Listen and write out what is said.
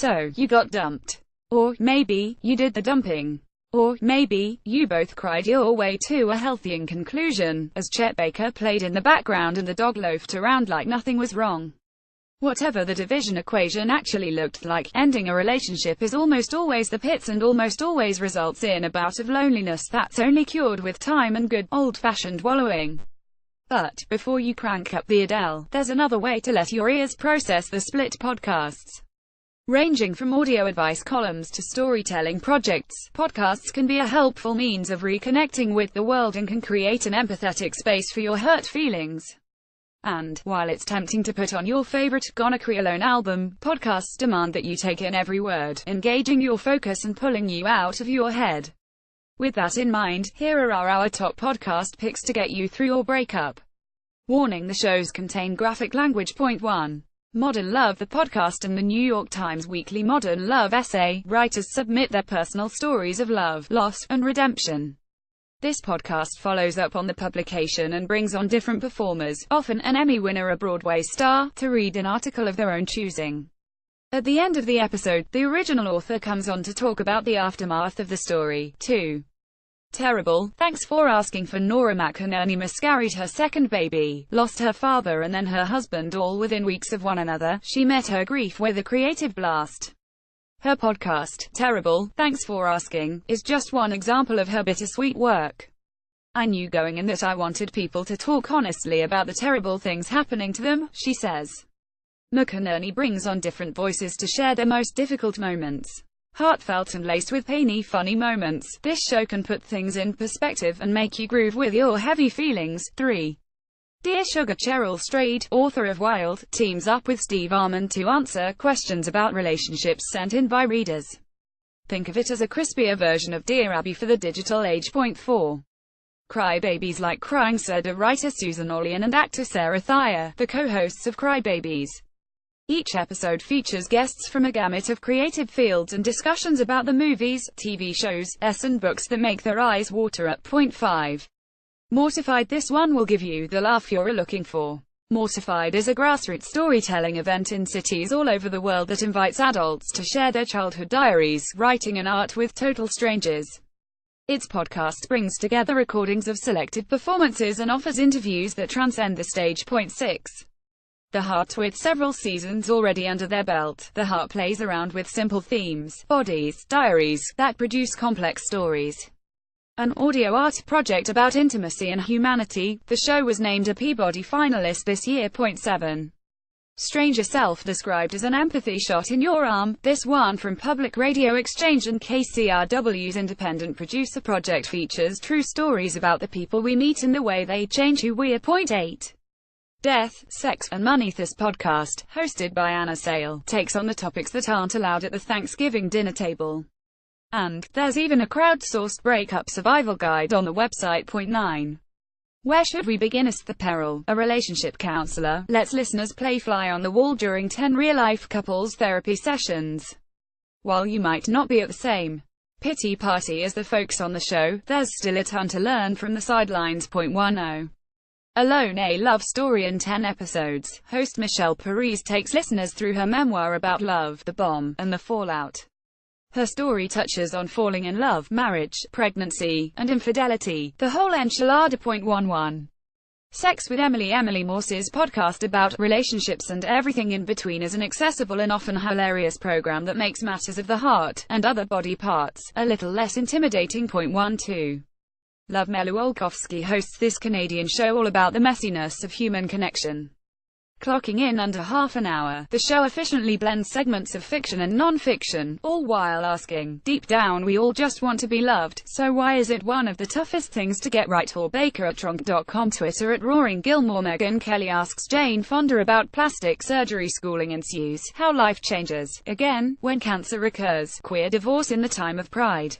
So, you got dumped. Or, maybe, you did the dumping. Or, maybe, you both cried your way to a healthying conclusion, as Chet Baker played in the background and the dog loafed around like nothing was wrong. Whatever the division equation actually looked like, ending a relationship is almost always the pits and almost always results in a bout of loneliness that's only cured with time and good, old-fashioned wallowing. But, before you crank up the Adele, there's another way to let your ears process the split podcasts. Ranging from audio advice columns to storytelling projects, podcasts can be a helpful means of reconnecting with the world and can create an empathetic space for your hurt feelings. And, while it's tempting to put on your favorite Gonorrhea Alone album, podcasts demand that you take in every word, engaging your focus and pulling you out of your head. With that in mind, here are our top podcast picks to get you through your breakup. Warning: the shows contain graphic language. Point 1. Modern Love. The podcast and the New York Times weekly Modern Love essay. Writers submit their personal stories of love, loss, and redemption. This podcast follows up on the publication and brings on different performers, often an Emmy winner or Broadway star, to read an article of their own choosing. At the end of the episode, the original author comes on to talk about the aftermath of the story. 2. Terrible. Thanks for asking. For Nora McInerney miscarried her second baby, lost her father and then her husband all within weeks of one another. She met her grief with a creative blast. Her podcast, Terrible, Thanks for Asking, is just one example of her bittersweet work. I knew going in that I wanted people to talk honestly about the terrible things happening to them, she says. McInerney brings on different voices to share their most difficult moments. Heartfelt and laced with painy, funny moments, this show can put things in perspective and make you groove with your heavy feelings. 3. Dear Sugar. Cheryl Strayed, author of Wild, teams up with Steve Armand to answer questions about relationships sent in by readers. Think of it as a crispier version of Dear Abby for the digital age. Point 4. Cry Babies Like Crying. Writer Susan Orlean and actor Sarah Thayer, the co-hosts of Cry Babies. Each episode features guests from a gamut of creative fields and discussions about the movies, TV shows, and books that make their eyes water up. Point 5. Mortified. This one will give you the laugh you're looking for. Mortified is a grassroots storytelling event in cities all over the world that invites adults to share their childhood diaries, writing and art with total strangers. Its podcast brings together recordings of selected performances and offers interviews that transcend the stage. Point 6. The Heart. With several seasons already under their belt, The Heart plays around with simple themes, bodies, diaries, that produce complex stories. An audio art project about intimacy and humanity, the show was named a Peabody finalist this year. Point 7. Stranger. Self-described as an empathy shot in your arm, this one from Public Radio Exchange and KCRW's independent producer project features true stories about the people we meet and the way they change who we are. Point 8. Death, Sex, and Money. This podcast, hosted by Anna Sale, takes on the topics that aren't allowed at the Thanksgiving dinner table. And there's even a crowdsourced breakup survival guide on the website. Point 9. Where should we begin? Asked the Peril, a relationship counselor, lets listeners play fly on the wall during 10 real-life couples therapy sessions. While you might not be at the same pity party as the folks on the show, there's still a ton to learn from the sidelines. Point 10. Alone, a love story in 10 episodes. Host Michelle Parise takes listeners through her memoir about love, the bomb, and the fallout. Her story touches on falling in love, marriage, pregnancy, and infidelity, the whole enchilada. Point 11. Sex with Emily. Emily Morse's podcast about relationships and everything in between is an accessible and often hilarious program that makes matters of the heart, and other body parts, a little less intimidating. Point 12. Love. Melu Olkowski hosts this Canadian show all about the messiness of human connection. Clocking in under half an hour, the show efficiently blends segments of fiction and non-fiction, all while asking, deep down we all just want to be loved, so why is it one of the toughest things to get right? Or Baker at Tronc.com. Twitter at Roaring Gilmore. Megyn Kelly asks Jane Fonda about plastic surgery. Schooling ensues, how life changes, again, when cancer recurs. Queer divorce in the time of Pride.